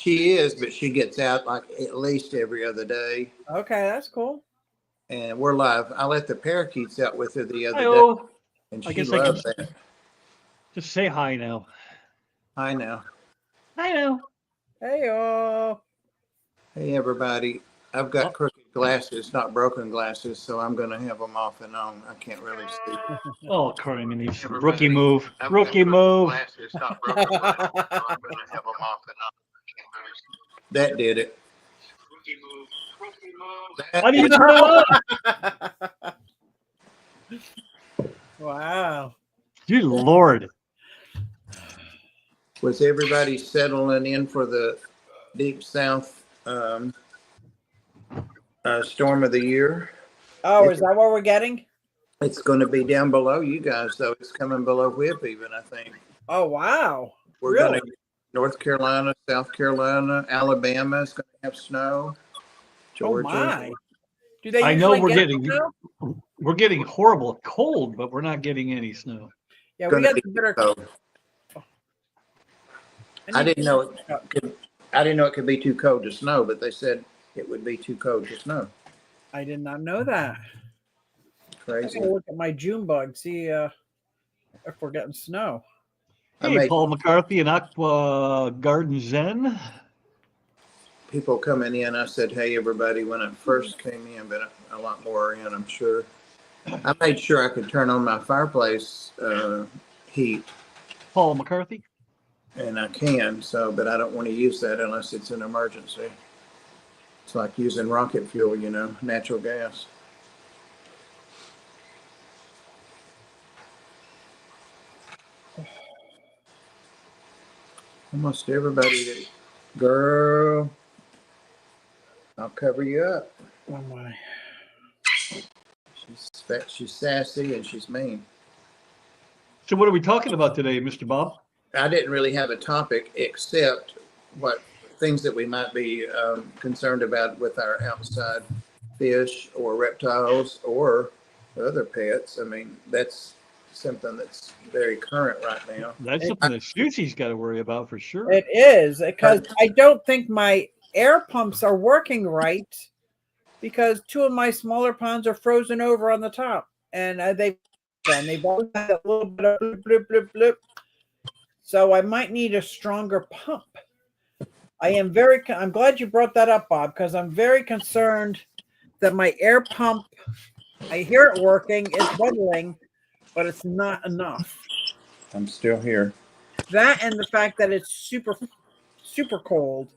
She is, but she gets out like at least every other day. Okay, that's cool. And we're live. I let the parakeets out with her the other day, Hi-oh. and I she guess I loved can that. just say hi now. I know. Hi now. Hey, Hey, everybody. I've got crooked glasses, not broken glasses, so I'm going to have them off and on. I can't really see. Oh, Carmen, rookie move. Rookie move. Glasses, not broken glasses, so I'm going to have them off and on. That did it. Rookie move. Rookie move. How do you turn it on? wow. Good Lord. Was everybody settling in for the Deep South storm of the year? Oh, is that what we're getting? It's going to be down below you guys, though. It's coming below Whip even, I think. Oh, wow. We're Really? going to North Carolina, South Carolina, Alabama is going to have snow. Georgia. Oh, my. Do they I know usually we're getting horrible cold, but we're not getting any snow. Yeah, we got the better. I didn't know it could be too cold to snow, but they said it would be too cold to snow. I did not know that. Crazy. I'm gonna look at my June bug, see if we're getting snow. Hey, Paul McCarthy and Aqua Garden Zen. People coming in, I said, hey, everybody, when I first came in, but a lot more are in, I'm sure. I made sure I could turn on my fireplace heat. Paul McCarthy? And I can, but I don't want to use that unless it's an emergency. It's like using rocket fuel, natural gas. Almost everybody, girl, I'll cover you up. Oh my. She's sassy and she's mean. So what are we talking about today, Mr. Bob? I didn't really have a topic except what things that we might be concerned about with our outside fish or reptiles or other pets. I mean, that's something that's very current right now. That's something that Susie's got to worry about for sure. It is, because I don't think my air pumps are working right, because two of my smaller ponds are frozen over on the top, and they've always had a little bit of blip, blip, blip, blip. So I might need a stronger pump. I'm glad you brought that up, Bob, because I'm very concerned that my air pump, I hear it working, it's bubbling, but it's not enough. I'm still here. That and the fact that it's super, super cold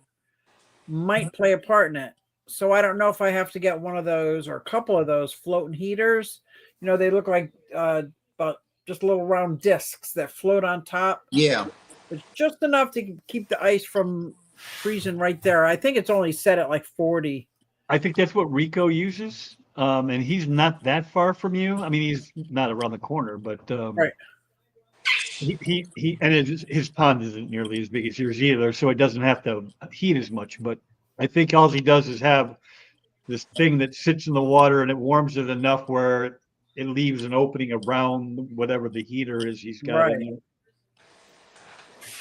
might play a part in it. So I don't know if I have to get one of those or a couple of those floating heaters. They look like about just little round discs that float on top. Yeah. It's just enough to keep the ice from freezing right there. I think it's only set at like 40. I think that's what Rico uses. And he's not that far from you. I mean, he's not around the corner, but right. He and his pond isn't nearly as big as yours either, so it doesn't have to heat as much. But I think all he does is have this thing that sits in the water and it warms it enough where it leaves an opening around whatever the heater is he's got right. in there.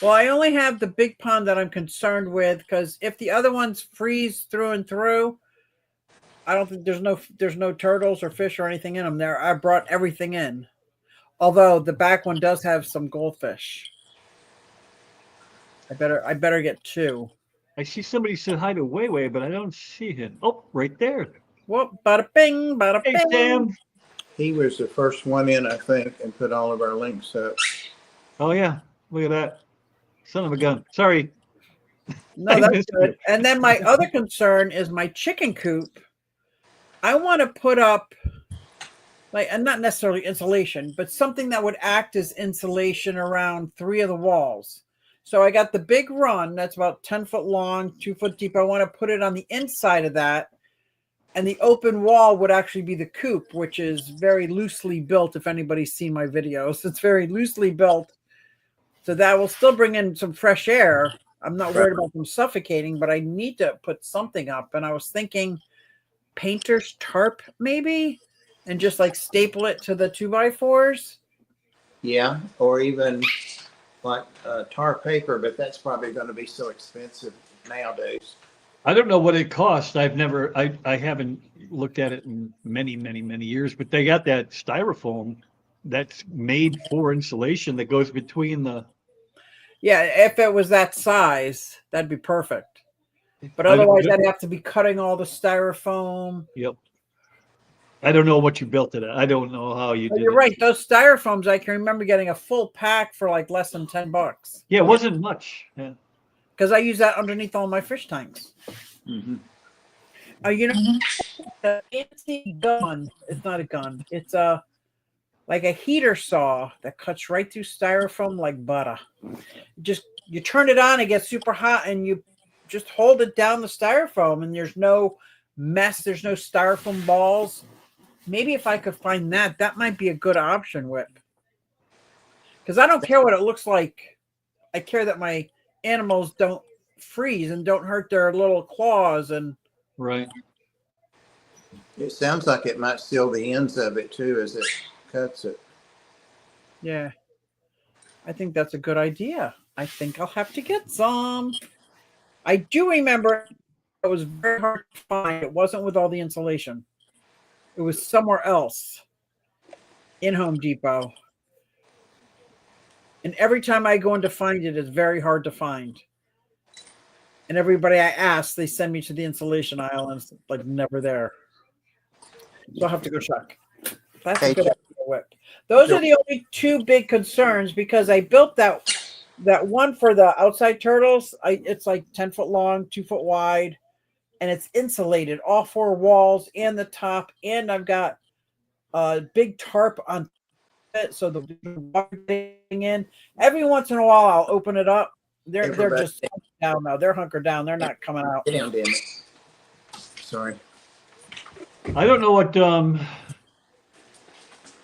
Well, I only have the big pond that I'm concerned with, because if the other ones freeze through and through, I don't think there's no turtles or fish or anything in them there. I brought everything in. Although the back one does have some goldfish. I better get two. I see somebody said hi to Weiwei, but I don't see him. Oh, right there. Whoop, bada bing, bada Hey, bing. Sam. He was the first one in, I think, and put all of our links up. Oh, yeah. Look at that. Son of a gun. Sorry. No, that's good. And then my other concern is my chicken coop. I want to put up, and not necessarily insulation, but something that would act as insulation around 3 of the walls. So I got the big run that's about 10 foot long, 2 foot deep. I want to put it on the inside of that. And the open wall would actually be the coop, which is very loosely built. If anybody's seen my videos, it's very loosely built. So that will still bring in some fresh air. I'm not worried about them suffocating, but I need to put something up. And I was thinking painter's tarp maybe, and just like staple it to the 2x4s. Yeah, or even like tar paper, but that's probably going to be so expensive. nowadays. I don't know what it costs. I haven't looked at it in many, many, many years, but they got that styrofoam that's made for insulation that goes between the. Yeah, if it was that size, that'd be perfect. But I don't- otherwise, I'd have to be cutting all the styrofoam. Yep. I don't know what you built it at. I don't know how you But did you're it. right. Those styrofoams, I can remember getting a full pack for like less than $10 Yeah, it wasn't much. Yeah. because I use that underneath all my fish tanks. Mm-hmm. You know, a fancy gun. It's not a gun. It's like a heater saw that cuts right through styrofoam like butter. Just you turn it on, it gets super hot, and you just hold it down the styrofoam, and there's no mess. There's no styrofoam balls. Maybe if I could find that, that might be a good option, Whip. Because I don't care what it looks like. I care that my animals don't freeze and don't hurt their little claws. And Right. It sounds like it might seal the ends of it too as it cuts it. yeah, I think that's a good idea. I think I'll have to get some. I do remember it was very hard to find. It wasn't with all the insulation. It was somewhere else in Home Depot. And every time I go in to find it, it's very hard to find. And everybody I ask, they send me to the insulation aisle, and it's like never there. So I'll have to go check. That's a good idea, Whip. Those are the only two big concerns because I built that one for the outside turtles. It's like 10 foot long, 2 foot wide, and it's insulated, all four walls and the top. And I've got a big tarp on it so the water getting in. Every once in a while, I'll open it up. They're just down now. They're hunkered down. They're not coming out. Get down, damn it. Sorry. I don't know what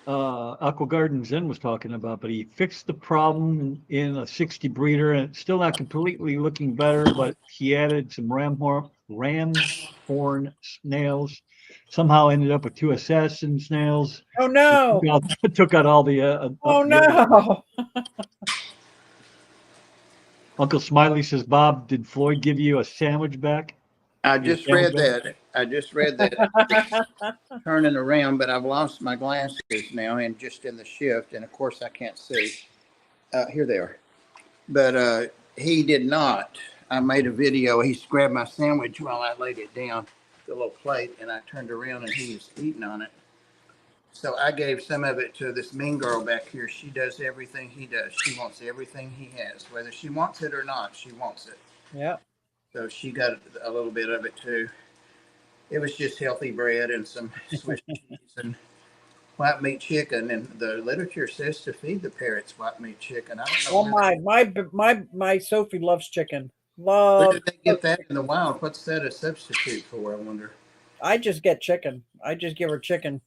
Aqua Garden Zen was talking about, but he fixed the problem in a 60 breeder, and it's still not completely looking better, but he added some ramhorn snails. Somehow ended up with 2 assassin snails. Oh no! Took out all the. Oh no! Uncle Smiley says, Bob, did Floyd give you a sandwich back? I just read that. Turning around, but I've lost my glasses now and just in the shift. And of course, I can't see. Here they are. But he did not. I made a video. He grabbed my sandwich while I laid it down, the little plate, and I turned around and he was eating on it. So I gave some of it to this mean girl back here. She does everything he does. She wants everything he has. Whether she wants it or not, she wants it. Yeah. So she got a little bit of it too. It was just healthy bread and some Swiss cheese and white meat chicken. And the literature says to feed the parrots white meat chicken. I don't know. My Sophie loves chicken. Where did they get that in the wild? What's that a substitute for, I wonder? I just get chicken. I just give her chicken.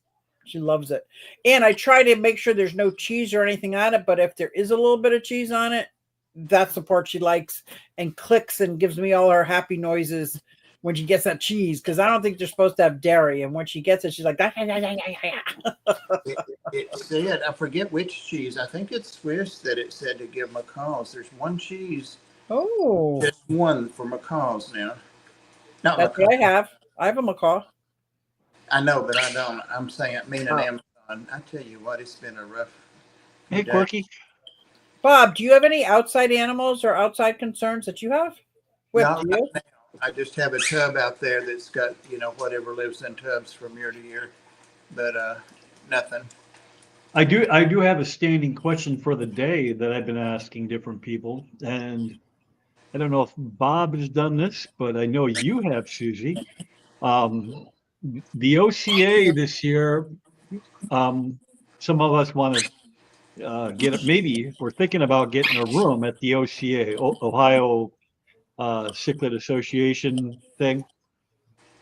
She loves it. And I try to make sure there's no cheese or anything on it. But if there is a little bit of cheese on it, that's the part she likes and clicks and gives me all her happy noises when she gets that cheese. Because I don't think they're supposed to have dairy. And when she gets it, she's like, It said, I forget which cheese. I think it's Swiss that it said to give macaws. There's one cheese. Oh. Just one for macaws now. Not That's macaws. what I have. I have a macaw. I know, but I don't. I'm saying, I mean, an Amazon. I tell you what, it's been a rough Hey, day. Corky. Bob, do you have any outside animals or outside concerns that you have? Whip, No, do you? not now. I just have a tub out there that's got, whatever lives in tubs from year to year, but nothing. I do have a standing question for the day that I've been asking different people, and I don't know if Bob has done this, but I know you have, Susie. The OCA this year, some of us want to get it. Maybe we're thinking about getting a room at the OCA, Ohio Cichlid Association thing,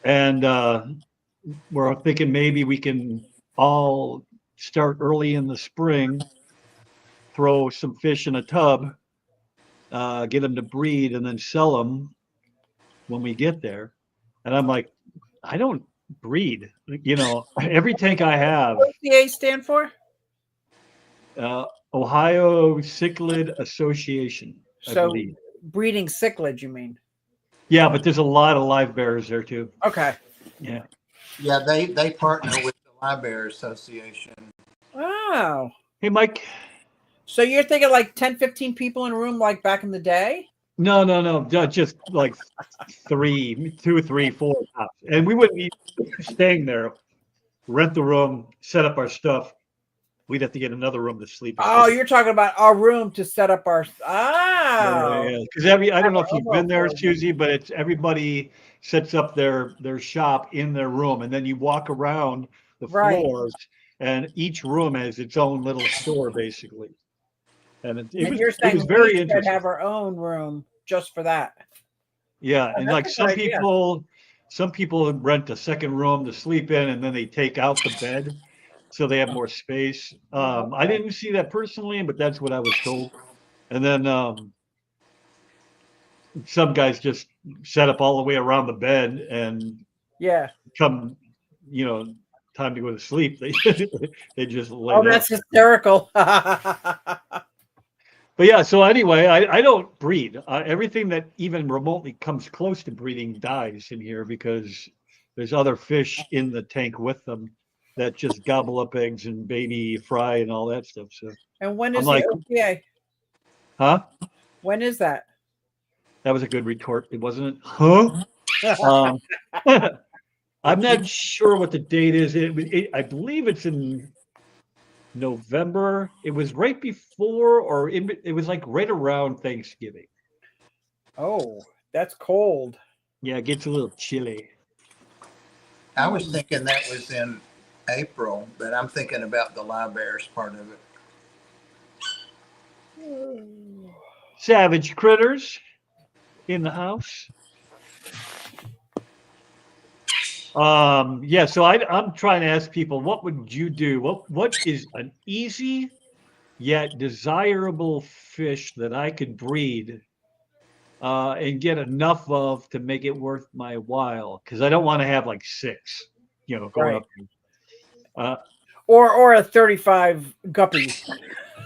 and we're thinking maybe we can all start early in the spring, throw some fish in a tub, get them to breed, and then sell them when we get there. And I'm like, I don't breed. Every tank I have, What does CA stand for? Ohio Cichlid Association, I So believe. breeding cichlid, you mean? Yeah, but there's a lot of live bears there too. Okay. Yeah. Yeah, they partner with the Library Association. Oh. Hey, Mike. So you're thinking like 10, 15 people in a room like back in the day? No. Just like 2, 3, 4 tops. And we wouldn't be staying there. Rent the room, set up our stuff. We'd have to get another room to sleep in. Oh, you're talking about our room to set up our. Oh. Yeah. Because I don't know if you've been there, Susie, but it's everybody sets up their shop in their room, and then you walk around the Right. floors, and each room has its own little store, basically. And And it you're saying was very we should interesting. have our own room just for that. Yeah, Oh, and that's like a good idea. some people rent a second room to sleep in, and then they take out the bed so they have more space. I Okay. didn't see that personally, but that's what I was told. And then some guys just set up all the way around the bed, and Yeah. come, time to go to sleep, they just lay Oh, down. that's hysterical. But yeah, so anyway, I don't breed. Everything that even remotely comes close to breeding dies in here because there's other fish in the tank with them that just gobble up eggs and baby fry and all that stuff. So And when I'm is like, the OTA? huh? When is that? That was a good retort, wasn't it? Huh? Um, I'm not sure what the date is. I believe it's in November. It was right before, or it was like right around Thanksgiving. Oh, that's cold. Yeah, it gets a little chilly. I was thinking that was in April, but I'm thinking about the Library's part of it. Savage critters in the house. Yeah, so I'm trying to ask people, what would you do? What is an easy yet desirable fish that I could breed and get enough of to make it worth my while? Because I don't want to have like 6, going Right. up. Or a 35 guppy.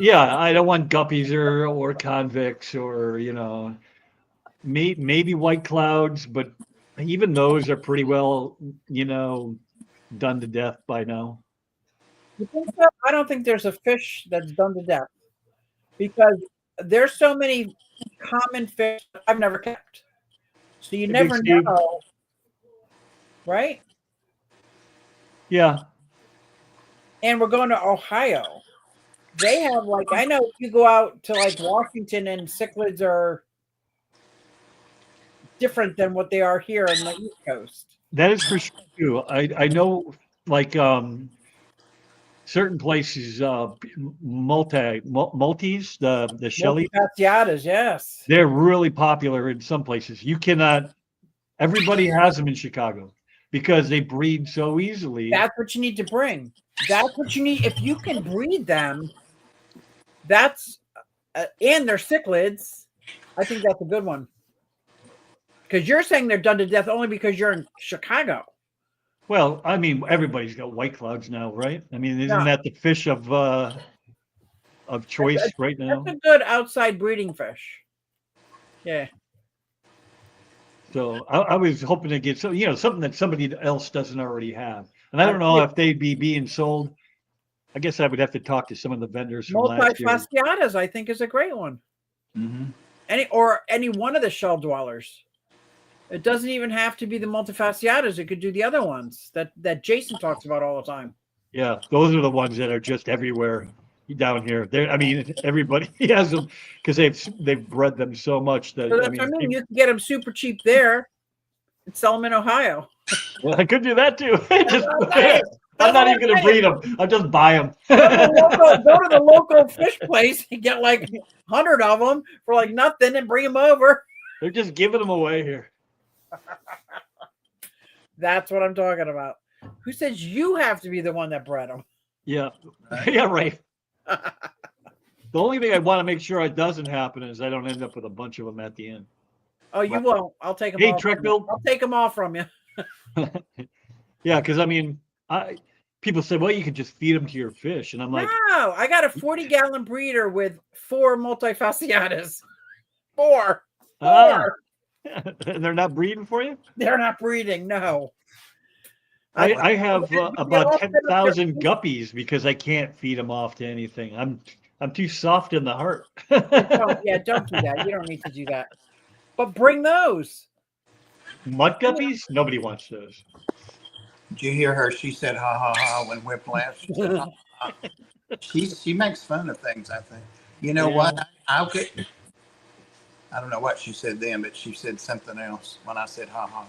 Yeah, I don't want guppies or convicts or maybe white clouds, but even those are pretty well done to death by now. You think so? I don't think there's a fish that's done to death because there's so many common fish I've never kept. So you Hey, never Big Steve. know, right? Yeah, And we're going to Ohio. They have I know if you go out to Washington and cichlids are different than what they are here on the East Coast. that is for sure too. I know certain places, multis, the Shelly, Multifasciatas, yes. they're really popular in some places. Everybody has them in Chicago because they breed so easily. That's what you need to bring. That's what you need. If you can breed them, that's and they're cichlids. I think that's a good one. Because you're saying they're done to death only because you're in Chicago. Well, I mean, everybody's got white clouds now, right? I mean, isn't Yeah. that the fish of choice right now? That's a good outside breeding fish. Yeah. So I was hoping to get something that somebody else doesn't already have, and I don't know if they'd be being sold. I guess I would have to talk to some of the vendors from last year. Multifasciatas, I think, is a great one. Mm-hmm. Any one of the shell dwellers. It doesn't even have to be the multifasciatas. It could do the other ones that Jason talks about all the time. Yeah, those are the ones that are just everywhere down here. I mean, everybody has them because they've bred them so much that So that's what I mean. You can get them super cheap there and sell them in Ohio. Well, I could do that too. I'm not even going to breed them. I'll just buy them. Go to the local fish place and get 100 of them for nothing and bring them over. They're just giving them away here. That's what I'm talking about. Who says you have to be the one that bred them? Yeah. Yeah, right. The only thing I want to make sure it doesn't happen is I don't end up with a bunch of them at the end. Oh, you won't. I'll take them. Hey, all Trekville. I'll take them all from you. Yeah, because I mean, people say, well, you can just feed them to your fish, and I'm like, no, I got a 40-gallon breeder with 4 multifasciatas. 4. They're not breeding for you? They're not breeding. No. I have They're about all set up there. 10,000 guppies because I can't feed them off to anything. I'm too soft in the heart. Don't do that. You don't need to do that. But bring those. Mud guppies? Nobody wants those. Did you hear her? She said ha ha ha when Whip laughed. She said, ha, ha. She makes fun of things, I think. You know Yeah. what? I don't know what she said then, but she said something else when I said ha ha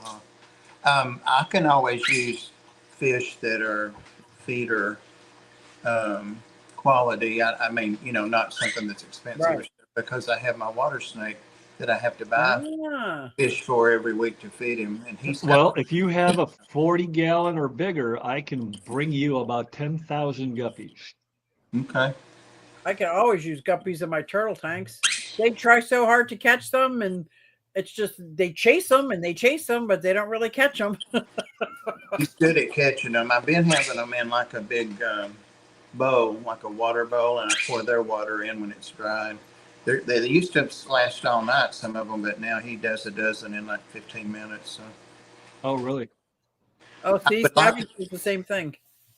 ha. I can always use fish that are feeder quality. I mean, not something that's expensive, Right. because I have my water snake that I have to buy Ah. fish for every week to feed him, and he's Well, if you have a 40-gallon or bigger, I can bring you about 10,000 guppies. okay. I can always use guppies in my turtle tanks. They try so hard to catch them, and it's just they chase them and they chase them, but they don't really catch them. He's good at catching them. I've been having them in like a big bowl, like a water bowl, and I pour their water in when it's dry. They used to last all night, some of them, but now he does a dozen in like 15 minutes. So Oh, really? Oh, see, Savvy is the same thing.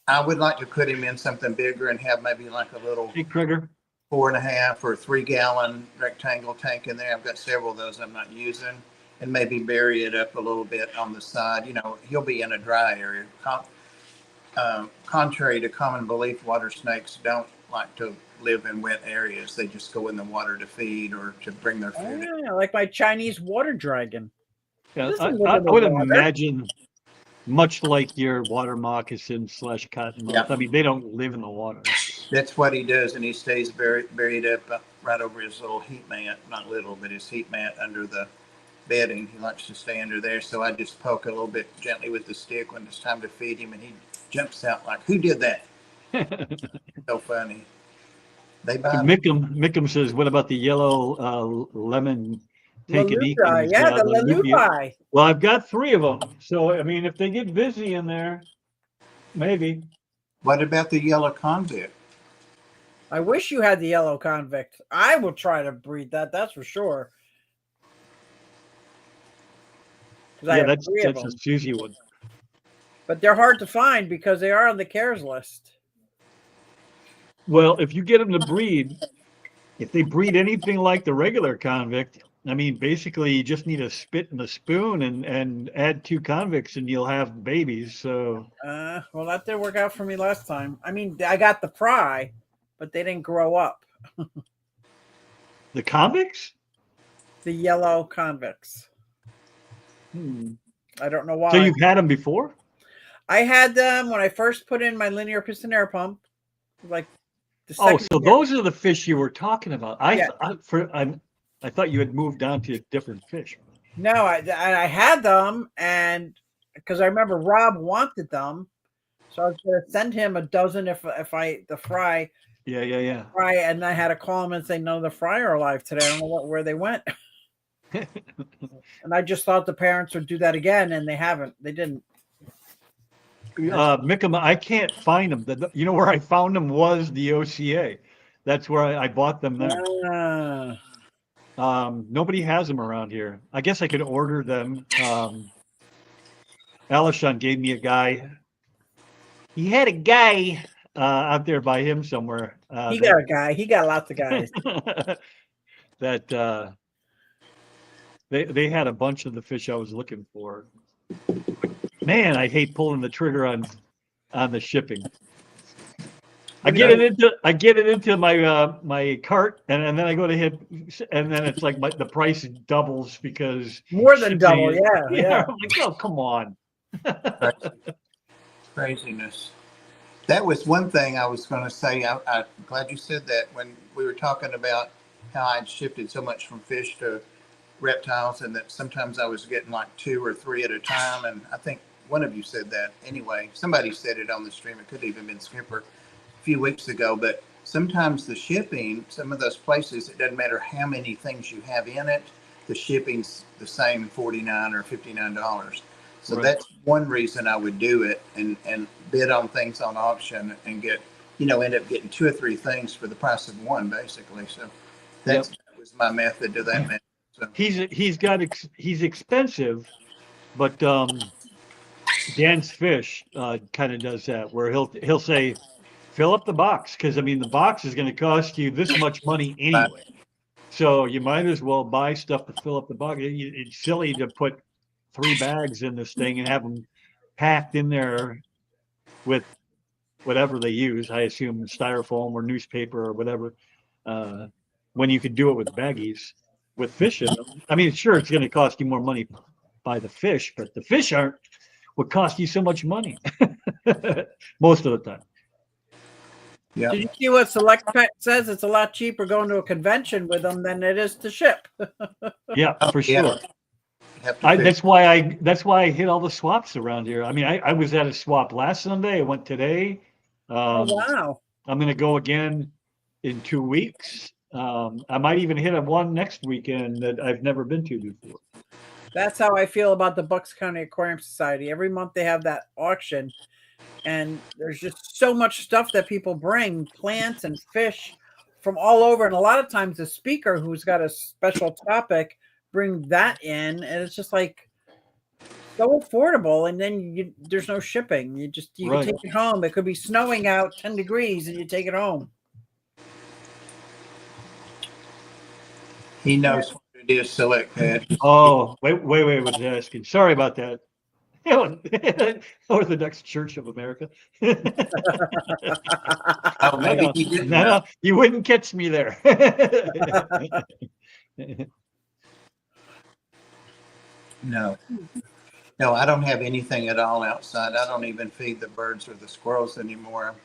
I would like to put him in something bigger and have maybe like a little Hey, Krieger. 4.5 or 3-gallon rectangle tank in there. I've got several of those I'm not using, and maybe bury it up a little bit on the side. He'll be in a dry area. Contrary to common belief, water snakes don't like to live in wet areas. They just go in the water to feed or to bring their food in. Yeah, like my Chinese water dragon. Yeah, Doesn't I live in the would water. imagine much like your water moccasin / cottonmouth. Yeah. I mean, they don't live in the water. That's what he does, and he stays buried up right over his little heat mat. Not little, but his heat mat under the bedding. He likes to stay under there. So I just poke a little bit gently with the stick when it's time to feed him, and he jumps out like, "Who did that?" So funny. They buy Mickham says, what about the yellow lemon tankanika? Lalupa, yeah, the Lalupa. Well, I've got 3 of them. So, I mean, if they get busy in there, maybe. What about the yellow convict? I wish you had the yellow convict. I will try to breed that. That's for sure. Yeah, that's a Susie one. But they're hard to find because they are on the CARES list. Well, if you get them to breed, if they breed anything like the regular convict, I mean, basically you just need a spit and a spoon and add 2 convicts and you'll have babies. So, well, that didn't work out for me last time. I mean, I got the pry, but they didn't grow up. the convicts? The yellow convicts. I don't know why. So you've had them before? I had them when I first put in my linear piston air pump. Like so those are the fish you were talking about. Yeah. I thought you had moved on to different fish. No, I had them, and because I remember Rob wanted them, so I was going to send him a dozen if the fry. Yeah. Fry, and I had to call him and say, no, the fry are alive today. I don't know where they went. And I just thought the parents would do that again, and they haven't. They didn't. Mickham, I can't find them. You know where I found them was the OCA. That's where I bought them there. Nobody has them around here. I guess I could order them. Alishon gave me a guy. He had a guy out there by him somewhere. He got a guy. He got lots of guys. That they had a bunch of the fish I was looking for. Man, I hate pulling the trigger on the shipping. I get it into my my cart, and then I go to hit, and then it's like the price doubles because more than double. Yeah. I'm like, oh, come on. Craziness. That was one thing I was going to say. I'm glad you said that when we were talking about how I'd shifted so much from fish to reptiles, and that sometimes I was getting like 2 or 3 at a time. And I think one of you said that. Anyway, somebody said it on the stream. It could have even been Skipper a few weeks ago. But sometimes the shipping, some of those places, it doesn't matter how many things you have in it, the shipping's the same, $49 or $59. So Right. That's one reason I would do it and bid on things on auction and get, end up getting 2 or 3 things for the price of one, basically. So that was my method to that. So So, he's expensive, but Dan's Fish kind of does that, where he'll say, fill up the box, because I mean the box is going to cost you this much money anyway. So you might as well buy stuff to fill up the box. It's silly to put 3 bags in this thing and have them packed in there with whatever they use. I assume styrofoam or newspaper or whatever. When you could do it with baggies with fish in them. I mean, sure, it's going to cost you more money by the fish, but the fish aren't what cost you so much money most of the time. yeah. Did you see what Select Pet says? It's a lot cheaper going to a convention with them than it is to ship. Yeah, for sure. Have to fix. That's why I hit all the swaps around here. I mean, I was at a swap last Sunday. I went today. Oh, wow. I'm going to go again in 2 weeks. I might even hit a one next weekend that I've never been to before. That's how I feel about the Bucks County Aquarium Society. Every month they have that auction, and there's just so much stuff that people bring, plants and fish from all over. And a lot of times the speaker who's got a special topic bring that in, and it's just like so affordable. And then there's no shipping. You can Right. take it home. It could be snowing out 10 degrees and you take it home. He knows what it is, Select Pet. Oh, wait, was asking. Sorry about that. Orthodox Church of America. Oh, maybe he didn't know. No, you wouldn't catch me there. No. No, I don't have anything at all outside. I don't even feed the birds or the squirrels anymore.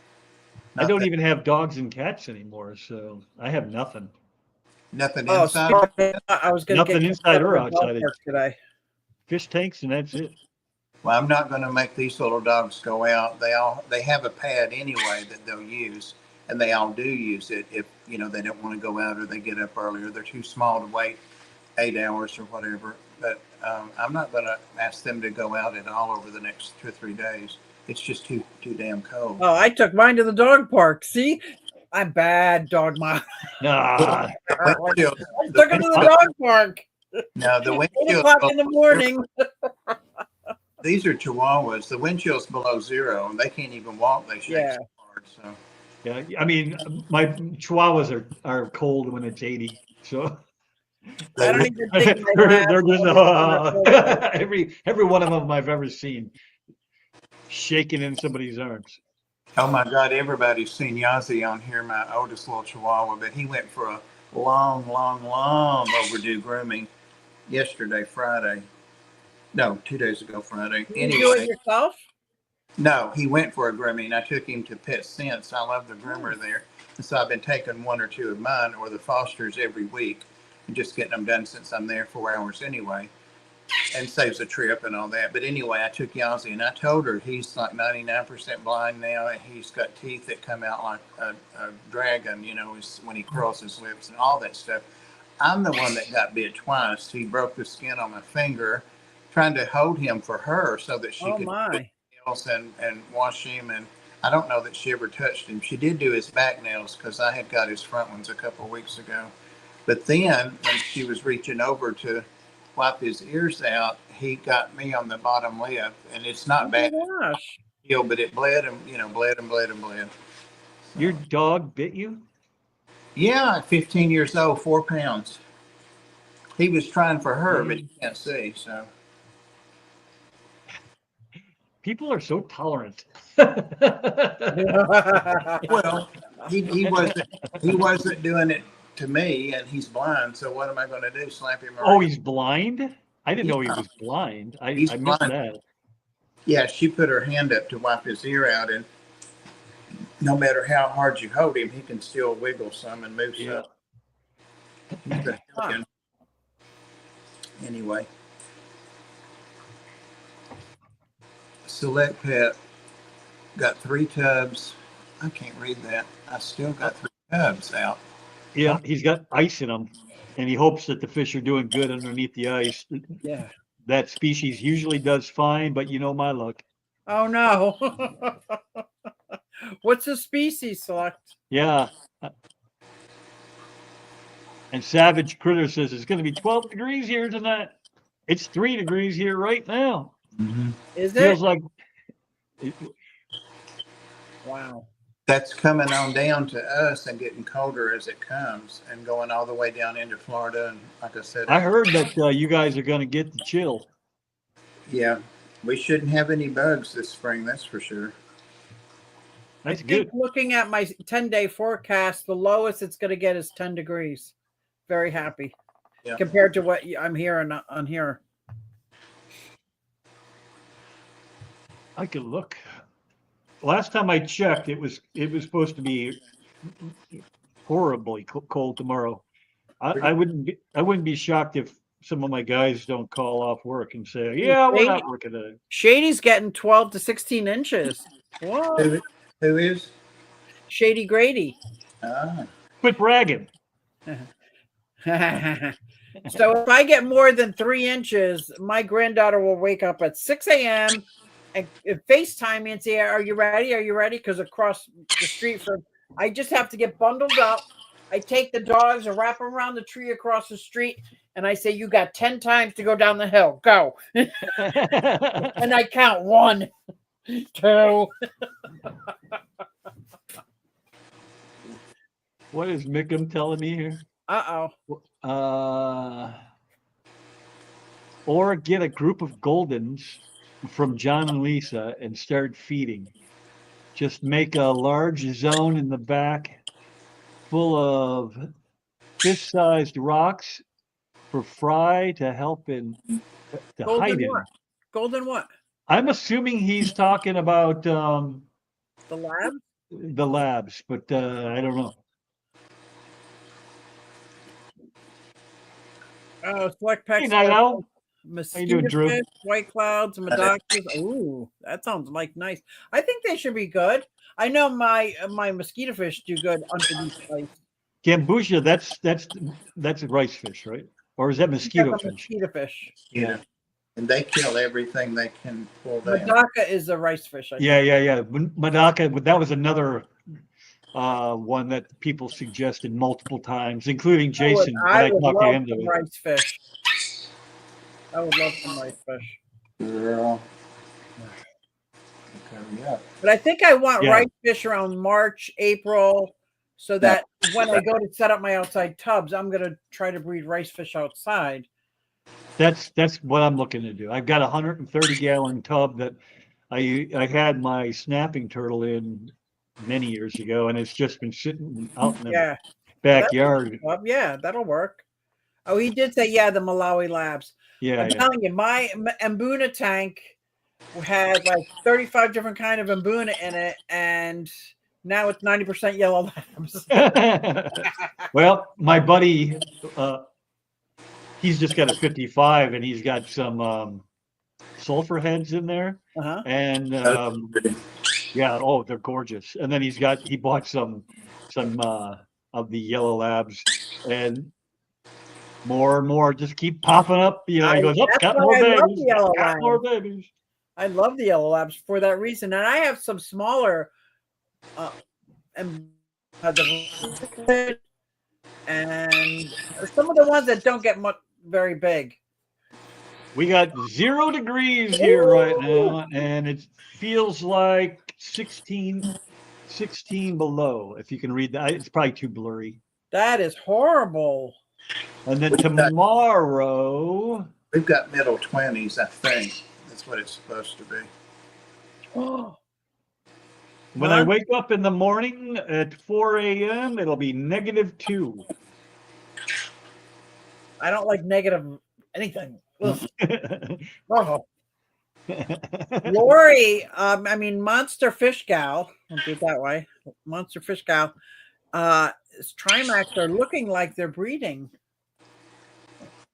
I don't even have dogs and cats anymore, so I have nothing. Nothing Oh, inside. I was going to Nothing get inside or the dog outside. park today. Fish tanks and that's it. Well, I'm not going to make these little dogs go out. They have a pad anyway that they'll use, and they all do use it if they don't want to go out or they get up earlier. They're too small to wait 8 hours or whatever. But I'm not going to ask them to go out at all over the next 2 or 3 days. It's just too damn cold. Oh, I took mine to the dog park. See, I'm bad dog mom. Nah, I took him to the dog park. No, the 8 windshield. o'clock in the morning. These are Chihuahuas. The wind chill's below 0, and they can't even walk. They shake so hard. So yeah, I mean, my Chihuahuas are cold when it's 80. So I don't even think they're just every one of them I've ever seen shaking in somebody's arms. Oh my God, everybody's seen Yazi on here, my oldest little Chihuahua, but he went for a long overdue grooming yesterday, Friday. No, 2 days ago, Friday. Did you do it yourself? No, he went for a grooming. I took him to Pet Sense. I love the groomer there. And so I've been taking 1 or 2 of mine or the Fosters every week and just getting them done since I'm there 4 hours anyway. And saves a trip and all that. But anyway, I took Yazi and I told her he's like 99% blind now, and he's got teeth that come out like a dragon, when he curls his lips and all that stuff. I'm the one that got bit twice. He broke the skin on my finger trying to hold him for her so that she could put nails and wash him. And I don't know that she ever touched him. She did do his back nails because I had got his front ones a couple of weeks ago. But then when she was reaching over to wipe his ears out, he got me on the bottom lip, and it's not bad, but it bled and bled. So, your dog bit you? Yeah, 15 years old, 4 pounds. He was trying for her, but he can't see. So people are so tolerant. Well, he wasn't doing it to me, and he's blind. So what am I going to do? Slap him around? Oh, he's blind? I didn't know he was blind. I missed that. Yeah, she put her hand up to wipe his ear out, and no matter how hard you hold him, he can still wiggle some and move some. He's a hellion. Anyway, Select Pet got 3 tubs. I can't read that. I still got 3 tubs out. Yeah, he's got ice in them, and he hopes that the fish are doing good underneath the ice. Yeah. That species usually does fine, but you know my luck. Oh, no. What's the species, Select? Yeah. And Savage Critter says it's going to be 12 degrees here tonight. It's 3 degrees here right now. Is Feels it? like Wow. That's coming on down to us and getting colder as it comes and going all the way down into Florida. And like I said, I heard that you guys are going to get the chill. yeah, we shouldn't have any bugs this spring. That's for sure. That's I think good. looking at my 10-day forecast, the lowest it's going to get is 10 degrees. Very happy. Yeah. Compared to what I'm hearing on here. I could look. Last time I checked, it was supposed to be horribly cold tomorrow. I wouldn't be shocked if some of my guys don't call off work and say, "Yeah, we're not working today." Shady's getting 12 to 16 inches. What? Who is? Shady Grady. Ah, Quit bragging. So if I get more than 3 inches, my granddaughter will wake up at 6 a.m. and FaceTime me and say, "Are you ready? Are you ready?" Because across the street from, I just have to get bundled up. I take the dogs and wrap them around the tree across the street, and I say, "You got 10 times to go down the hill. Go." And I count 1, 2. What is Mickham telling me here? Or get a group of Goldens from John and Lisa and start feeding. Just make a large zone in the back full of fish-sized rocks for Fry to help in to hide in. Golden what? I'm assuming he's talking about The lab? the labs, but I don't know. Select Hey, packs. Night Owl. Mosquito Drew? fish, white clouds, medocus. Ooh, that sounds like nice. I think they should be good. I know my mosquito fish do good under these lights. Gambusia, that's a rice fish, right? Or is that mosquito fish? Mosquito fish. yeah. And they kill everything they can pull down. Medaka is a rice fish. Yeah. Madaka, but that was another one that people suggested multiple times, including Jason. I would talked to love him some rice fish. I would love some rice fish. Girl. Okay, But I think I want rice fish around March, April, so that when I go to set up my outside tubs, I'm going to try to breed rice fish outside. That's what I'm looking to do. I've got a 130-gallon tub that I had my snapping turtle in many years ago, and it's just been sitting out in the backyard. Yeah, that'll work. Oh, he did say, the Malawi Labs. I'm telling you, my Mbuna tank had like 35 different kind of Mbuna in it, and now it's 90% yellow labs. Well, my buddy, he's just got a 55, and he's got some sulfur heads in there, and they're gorgeous. And then he bought some of the yellow labs, and more and more just keep popping up. He goes, got more babies. Got more babies. I love the yellow labs for that reason. And I have some smaller and some of the ones that don't get very big. We got 0 degrees here right now, and it feels like 16 below. If you can read that, it's probably too blurry. That is horrible. And then tomorrow, we've got middle 20s, I think. That's what it's supposed to be. When I wake up in the morning at 4 a.m., it'll be -2. I don't like negative anything. Lori, Monster Fish Gal, I'll do it that way. Monster Fish Gal, Trimax are looking like they're breeding.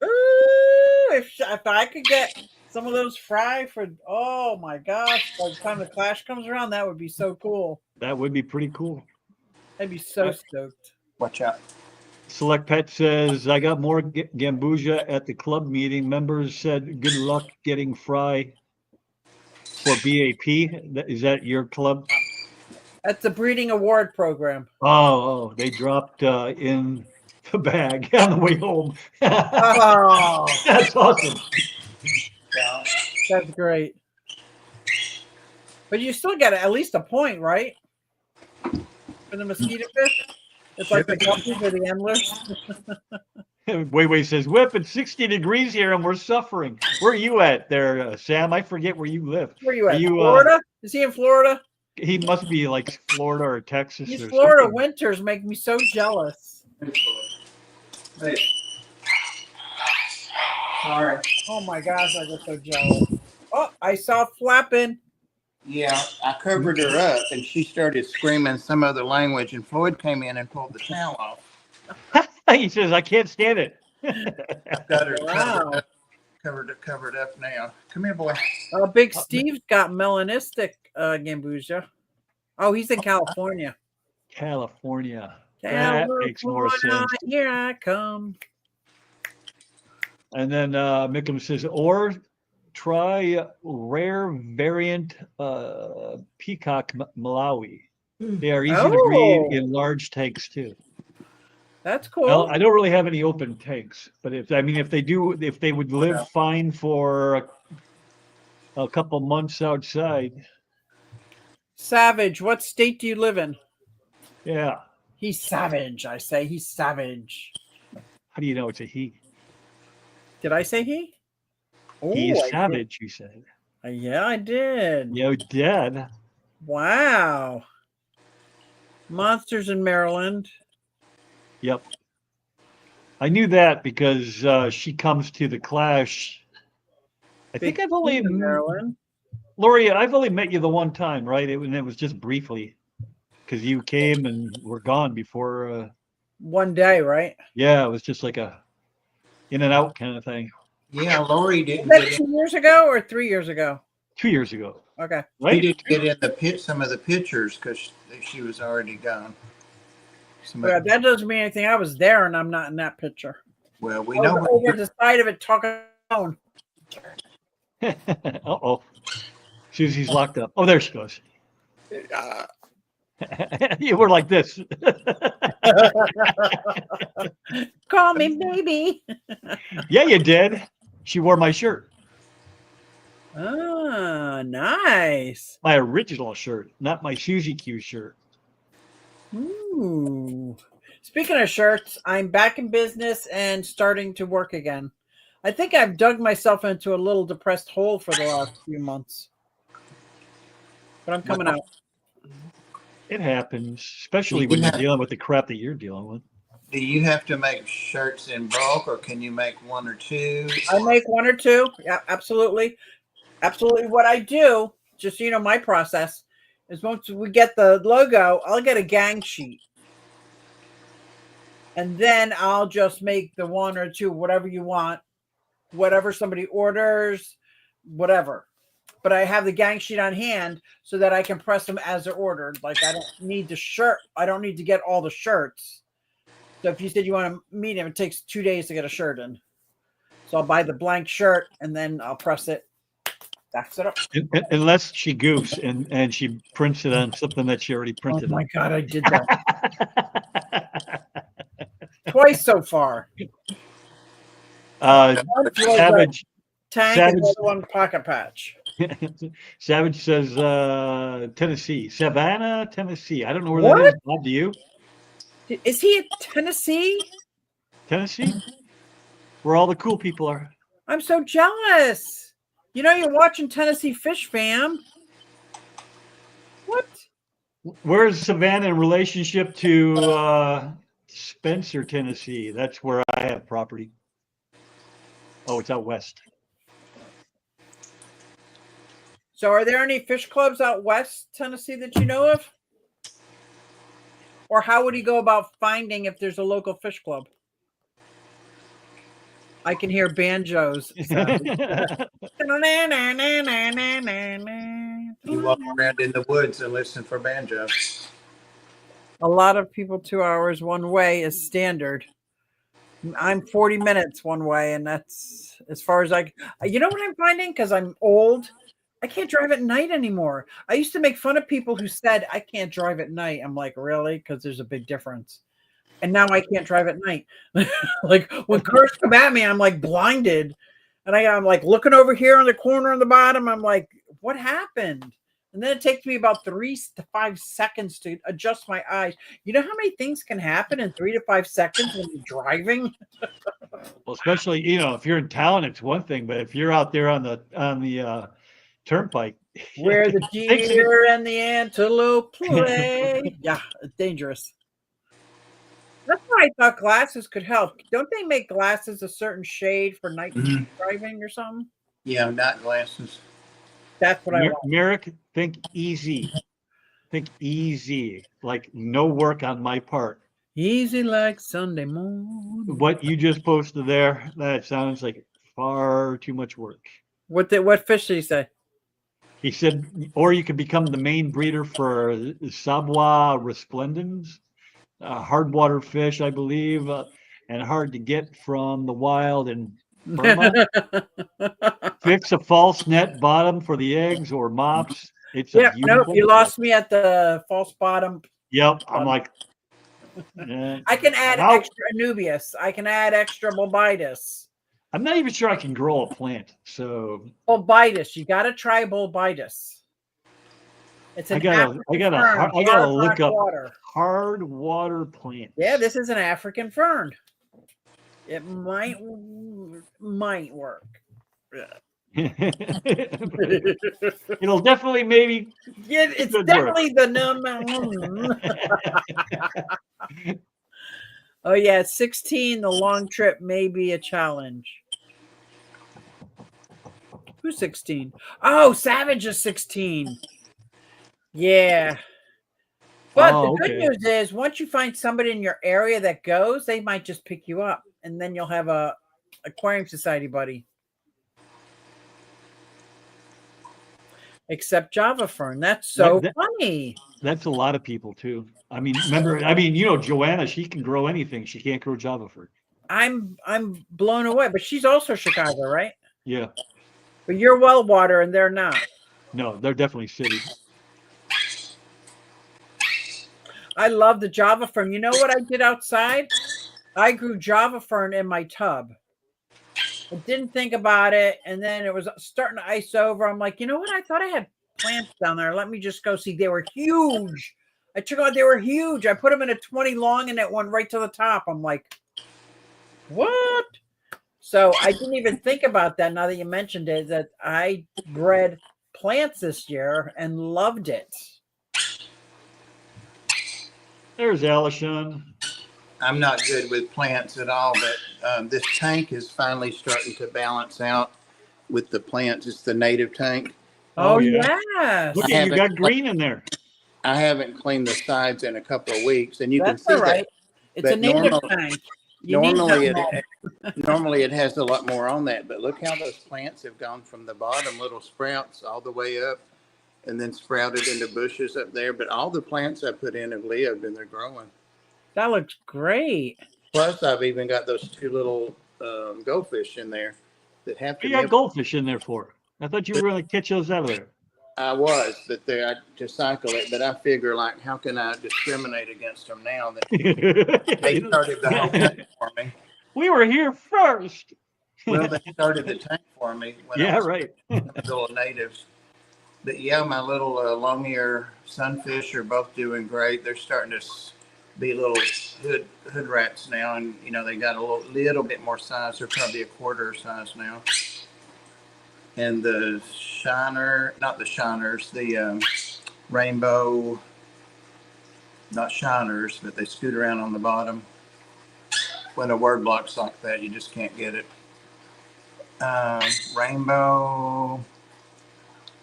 Ooh, if I could get some of those fry for, oh my gosh, by the time the clash comes around, that would be so cool. That would be pretty cool. I'd be so stoked. Watch out. Select Pet says, I got more Gambusia at the club meeting. Members said, good luck getting Fry for BAP. Is that your club? That's the breeding award program. Oh, they dropped in the bag on the way home. Oh, That's awesome. that's great. But you still get at least a point, right? For the mosquito fish? It's like the guppies or the endlers. Wei says, Whip, it's 60 degrees here and we're suffering. Where are you at there, Sam? I forget where you live. Where are you Are at? you, Florida? Is he in Florida? He must be like Florida or Texas These or Florida something. winters make me so jealous. Hey. Sorry. Oh my gosh, I get so jealous. Oh, I saw flapping. Yeah, I covered her up and she started screaming some other language and Floyd came in and pulled the towel off. He says, I can't stand it. I've got her Wow. covered up now. Come here, boy. Big Steve's got melanistic gambusia. Oh, he's in California. California. That makes more California, sense. here I come. And then Mickham says, or try rare variant peacock Malawi. They are easy to breed in large tanks too. That's cool. Well, I don't really have any open tanks, but if they would live fine for a couple months outside. Savage, what state do you live in? Yeah. He's savage. I say he's savage. How do you know it's a he? Did I say he? He is I savage, you said. Yeah, I did. You did. Wow. Monsters in Maryland. Yep. I knew that because she comes to the Clash. I think I've only in Maryland. Lori, I've only met you the one time, right? It was just briefly because you came and were gone before. One day, right? Yeah, it was just like a in and out kind of thing. Yeah, Lori didn't Was that get 2 years ago or 3 years ago? 2 years ago. Okay. She Right? didn't get in the pit some of the pictures because she was already gone. Yeah, that doesn't mean anything. I was there and I'm not in that picture. Well, we I know was what over you're- the side of it talking on. Uh-oh. Susie's locked up. Oh, there she goes. You were like this. Call me baby. Yeah, you did. She wore my shirt. Ah, nice. My original shirt, not my Susie Q shirt. Ooh. Speaking of shirts, I'm back in business and starting to work again. I think I've dug myself into a little depressed hole for the last few months. But I'm coming out. It happens, especially when you're dealing with the crap that you're dealing with. Do you have to make shirts in bulk or can you make one or two? I make one or two. Yeah, absolutely. Absolutely. What I do, just so you know, my process is once we get the logo, I'll get a gang sheet. And then I'll just make the one or two, whatever you want, whatever somebody orders, whatever. But I have the gang sheet on hand so that I can press them as they're ordered. Like I don't need the shirt. I don't need to get all the shirts. So if you said you want to meet him, it takes 2 days to get a shirt in. So I'll buy the blank shirt and then I'll press it. That's it up. Unless she goofs and she prints it on something that she already printed. Oh my God, I did that twice so far. Savage, Tank Savage. and the other one pocket patch. Savage says Tennessee, Savannah, Tennessee. I don't know where What? that is. Bob, do you? Is he in Tennessee? Tennessee, where all the cool people are. I'm so jealous. You know, you're watching Tennessee Fish Fam. What? Where's Savannah in relationship to Spencer, Tennessee? That's where I have property. Oh, it's out west. So are there any fish clubs out west Tennessee that you know of? Or how would he go about finding if there's a local fish club? I can hear banjos. You walk around in the woods and listen for banjo. A lot of people 2 hours one way is standard. I'm 40 minutes one way, and that's as far as you know what I'm finding? Because I'm old, I can't drive at night anymore. I used to make fun of people who said I can't drive at night. I'm like, really? Because there's a big difference. And now I can't drive at night. Like when cars come at me, I'm like blinded. And I'm like looking over here in the corner on the bottom. I'm like, what happened? And then it takes me about 3 to 5 seconds to adjust my eyes. You know how many things can happen in 3 to 5 seconds when you're driving? Well, especially, if you're in town, it's one thing, but if you're out there on the turnpike, Where the takes it. deer and the antelope play. Yeah, it's dangerous. That's why I thought glasses could help. Don't they make glasses a certain shade for night driving or something? Yeah, night glasses. That's what I want. Merrick, think easy. Think easy. Like no work on my part. Easy like Sunday morning. What you just posted there, that sounds like far too much work. What fish did he say? He said, or you could become the main breeder for Sabua resplendens, hard water fish, I believe, and hard to get from the wild in Burma. Fix a false net bottom for the eggs or mops. It's Yeah, a nope, beautiful. you lost me at the false bottom. Yep, I'm like. I can add extra Anubias. I can add extra bulbitis. I'm not even sure I can grow a plant. So bulbitis, you got to try bulbitis. It's an I gotta look up hard water plants. Yeah, this is an African fern. It might work. It'll definitely maybe. Yeah, it's definitely the Oh yeah, 16. The long trip may be a challenge. Who's 16? Oh, Savage is 16. Yeah. But the good news is once you find somebody in your area that goes, they might just pick you up and then you'll have a aquarium society buddy. Except Java Fern. That's so funny. That's a lot of people too. I mean, Joanna, she can grow anything. She can't grow Java Fern. I'm blown away, but she's also Chicago, right? Yeah. But you're well water and they're not. No, they're definitely city. I love the Java Fern. You know what I did outside? I grew Java Fern in my tub. I didn't think about it, and then it was starting to ice over. I'm like, you know what? I thought I had plants down there. Let me just go see. They were huge. I took out, they were huge. I put them in a 20 long, and it went right to the top. I'm like, what? So I didn't even think about that. Now that you mentioned it, that I bred plants this year and loved it. There's Alishon. I'm not good with plants at all, but this tank is finally starting to balance out with the plants. It's the native tank. Oh, yes. Look at you got green in there. I haven't cleaned the sides in a couple of weeks, and you That's can see all right. that. It's a native tank. Normally it has a lot more on that, but look how those plants have gone from the bottom, little sprouts, all the way up, and then sprouted into bushes up there. But all the plants I put in have lived, and they're growing. That looks great. Plus, I've even got those two little goldfish in there that have to. You got goldfish in there for? I thought you were going to catch those out of there. I was, but I to cycle it. But I figure, like, how can I discriminate against them now that they started the whole tank for me? We were here first. Well, they started the tank for me. When I was right. Little natives. But yeah, my little long-ear sunfish are both doing great. They're starting to be little hood rats now, and they got a little bit more size. They're probably a quarter size now. And the rainbow, not shiners, but they scoot around on the bottom. When a word block's like that, you just can't get it. Rainbow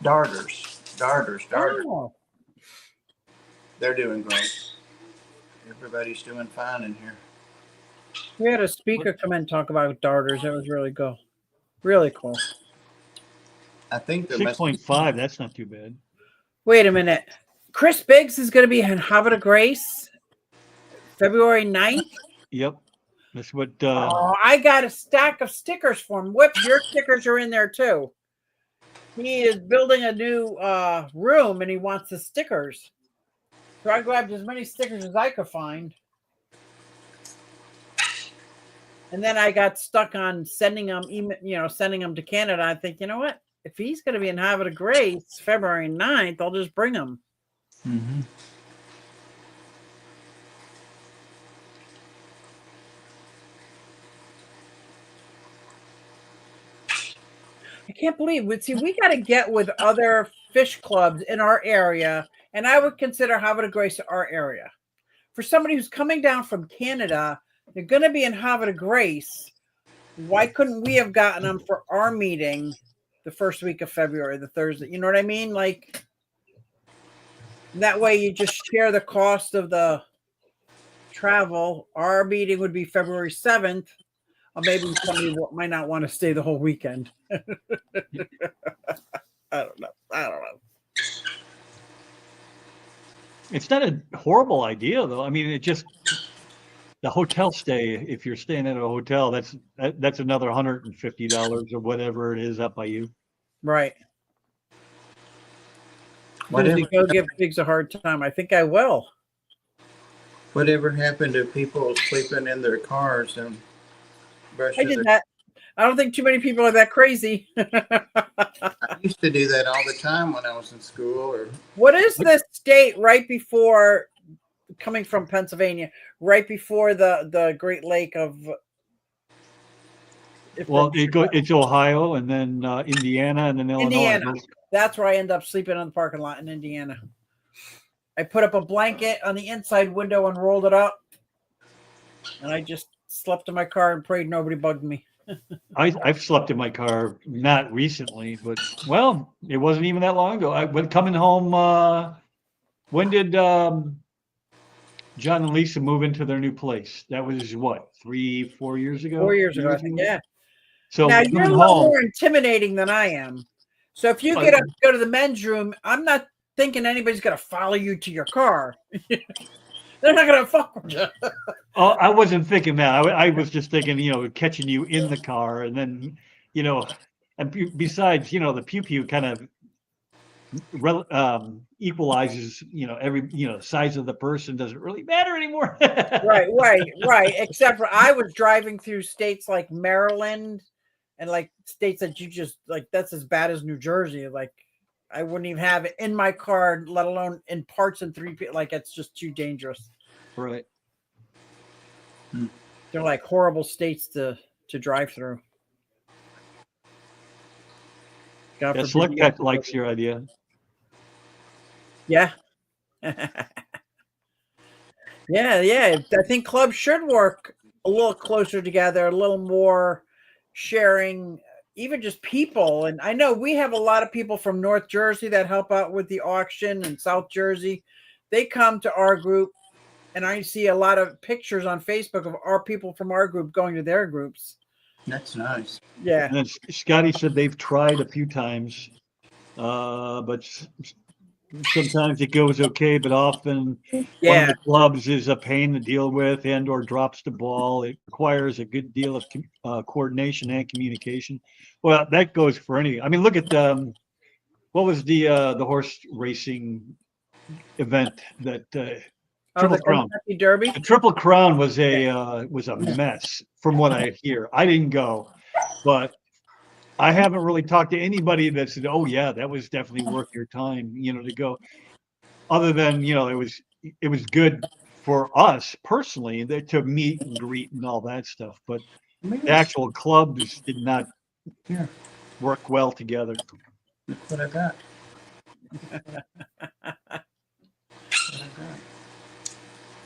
darters. Oh. They're doing great. Everybody's doing fine in here. We had a speaker come in and talk about darters. It was really cool. Really cool. I think 6.5. That's not too bad. Wait a minute. Chris Biggs is going to be in Havre de Grace February 9th. Yep. That's what. I got a stack of stickers for him. Whip, your stickers are in there too. He is building a new room and he wants the stickers. So I grabbed as many stickers as I could find. And then I got stuck on sending them, sending them to Canada. I think, you know what? If he's going to be in Havre de Grace February 9th, I'll just bring him. Mm-hmm. I can't believe we got to get with other fish clubs in our area, and I would consider Havre de Grace our area. For somebody who's coming down from Canada, they're going to be in Havre de Grace. Why couldn't we have gotten them for our meeting the first week of February, the Thursday? You know what I mean? Like that way, you just share the cost of the travel. Our meeting would be February 7th. Or maybe somebody might not want to stay the whole weekend. I don't know. It's not a horrible idea, though. I mean, it just the hotel stay. If you're staying at a hotel, that's another $150 or whatever it is up by you. Right. Whatever, Go give pigs a hard time. I think I will. whatever happened to people sleeping in their cars and I brushing did their... that. I don't think too many people are that crazy. I used to do that all the time when I was in school. Or What is the state right before, coming from Pennsylvania, right before the Great Lake of? Well, it's Ohio, and then Indiana, and then Illinois. Indiana. That's where I end up sleeping on the parking lot in Indiana. I put up a blanket on the inside window and rolled it up, and I just slept in my car and prayed nobody bugged me. I've slept in my car, not recently, but well, it wasn't even that long ago. I went coming home. When did John and Lisa move into their new place? That was what, 3-4 years ago? 4 years ago, I think. Yeah. So now you're a coming little home, more intimidating than I am. So if you get up to go to the men's room, I'm not thinking anybody's going to follow you to your car. They're not going to fuck with you. I wasn't thinking that. I was just thinking, catching you in the car, and then, and besides, the pew pew kind of equalizes, every, size of the person doesn't really matter anymore. Right. Except for I was driving through states like Maryland and like states that you just like, that's as bad as New Jersey. Like I wouldn't even have it in my car, let alone in parts and three. Like it's just too dangerous. Right. They're like horrible states to drive through. Select Pet likes your idea. Yeah. Yeah. I think clubs should work a little closer together, a little more sharing, even just people. And I know we have a lot of people from North Jersey that help out with the auction, and South Jersey. They come to our group, and I see a lot of pictures on Facebook of our people from our group going to their groups. that's nice. Yeah. And then Scotty said they've tried a few times, but sometimes it goes okay, but often one of the clubs is a pain to deal with or drops the ball. It requires a good deal of coordination and communication. Well, that goes for anything. I mean, look at what was the horse racing event that Triple Crown Derby? The Triple Crown was a mess from what I hear. I didn't go, but I haven't really talked to anybody that said, "Oh yeah, that was definitely worth your time," to go. Other than it was good for us personally to meet and greet and all that stuff, but the actual clubs did not work well together. Look what I got.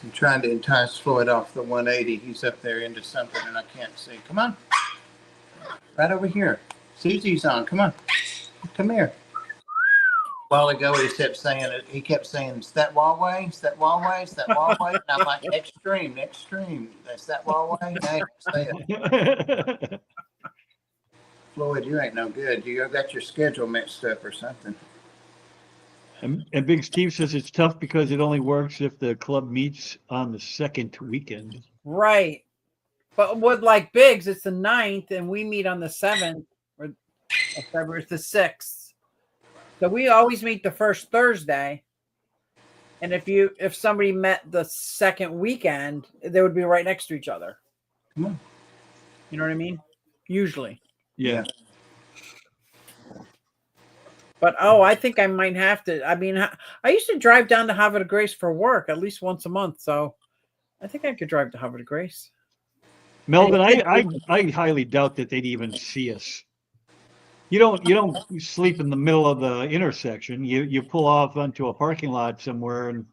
I'm trying to entice Floyd off the 180. He's up there into something, and I can't see. Come on, right over here. Susie's on. Come on, come here. A while ago, he kept saying it. He kept saying, "It's that Huawei. It's that Huawei. It's that Huawei." And I'm like, "Extreme. That's that Huawei." Hey, say it. Floyd, you ain't no good. You got your schedule mixed up or something. And Big Steve says it's tough because it only works if the club meets on the second weekend. Right. But with like Biggs, it's the 9th, and we meet on the 7th, or February the 6th. So we always meet the first Thursday. And if somebody met the second weekend, they would be right next to each other. Come on. You know what I mean? Usually. Yeah. But I think I might have to. I mean, I used to drive down to Havre de Grace for work at least once a month, so I think I could drive to Havre de Grace. Melvin, I highly doubt that they'd even see us. You don't sleep in the middle of the intersection. You pull off onto a parking lot somewhere and